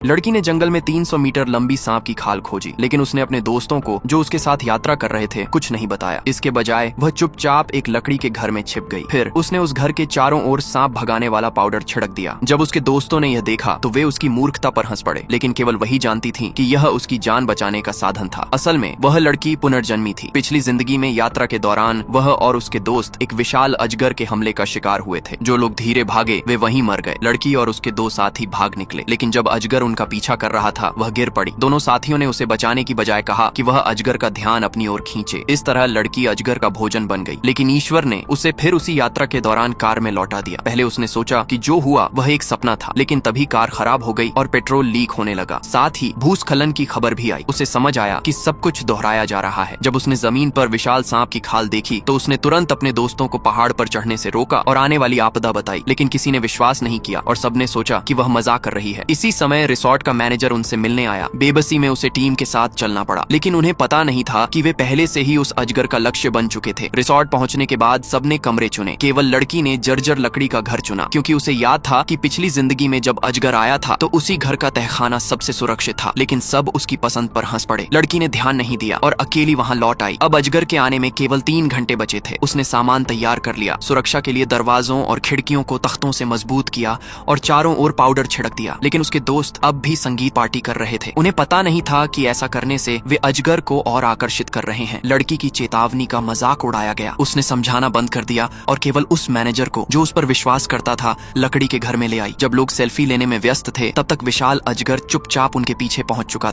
लड़की ने जंगल में 300 मीटर लंबी सांप की खाल खोजी, लेकिन उसने अपने दोस्तों को जो उसके साथ यात्रा कर रहे थे कुछ नहीं बताया। इसके बजाय वह चुपचाप एक लकड़ी के घर में छिप गई। फिर उसने उस घर के चारों ओर सांप भगाने वाला पाउडर छिड़क दिया। जब उसके दोस्तों ने यह देखा तो वे उसकी मूर्खता पर हंस पड़े, लेकिन केवल वही जानती थी कि यह उसकी जान बचाने का साधन था। असल में वह लड़की पुनर्जन्मी थी। पिछली जिंदगी में यात्रा के दौरान वह और उसके दोस्त एक विशाल अजगर के हमले का शिकार हुए थे। जो लोग धीरे भागे वे वहीं मर गए। लड़की और उसके दो साथी भाग निकले, लेकिन जब अजगर उनका पीछा कर रहा था वह गिर पड़ी। दोनों साथियों ने उसे बचाने की बजाय कहा कि वह अजगर का ध्यान अपनी ओर खींचे। इस तरह लड़की अजगर का भोजन बन गई, लेकिन ईश्वर ने उसे फिर उसी यात्रा के दौरान कार में लौटा दिया। पहले उसने सोचा कि जो हुआ वह एक सपना था, लेकिन तभी कार खराब हो गई और पेट्रोल लीक होने लगा। साथ ही भूस्खलन की खबर भी आई। उसे समझ आया कि सब कुछ दोहराया जा रहा है। जब उसने जमीन पर विशाल सांप की खाल देखी तो उसने तुरंत अपने दोस्तों को पहाड़ पर चढ़ने से रोका और आने वाली आपदा बताई, लेकिन किसी ने विश्वास नहीं किया और सबने सोचा कि वह मजाक कर रही है। इसी समय रिसोर्ट का मैनेजर उनसे मिलने आया। बेबसी में उसे टीम के साथ चलना पड़ा, लेकिन उन्हें पता नहीं था कि वे पहले से ही उस अजगर का लक्ष्य बन चुके थे। रिसोर्ट पहुंचने के बाद सबने कमरे चुने। केवल लड़की ने जर्जर लकड़ी का घर चुना, क्योंकि उसे याद था कि पिछली जिंदगी में जब अजगर आया था तो उसी घर का तहखाना सबसे सुरक्षित था। लेकिन सब उसकी पसंद पर हंस पड़े। लड़की ने ध्यान नहीं दिया और अकेली वहां लौट आई। अब अजगर के आने में केवल 3 घंटे बचे थे। उसने सामान तैयार कर लिया, सुरक्षा के लिए दरवाजों और खिड़कियों को तख्तों से मजबूत किया और चारों ओर पाउडर छिड़क दिया। लेकिन उसके दोस्त अब भी संगीत पार्टी कर रहे थे। उन्हें पता नहीं था कि ऐसा करने से वे अजगर को और आकर्षित कर रहे हैं। लड़की की चेतावनी का मजाक उड़ाया गया। उसने समझाना बंद कर दिया और केवल उस मैनेजर को जो उस पर विश्वास करता था लकड़ी के घर में ले आई। जब लोग सेल्फी लेने में व्यस्त थे तब तक विशाल अजगर चुपचाप उनके पीछे पहुंच चुका था।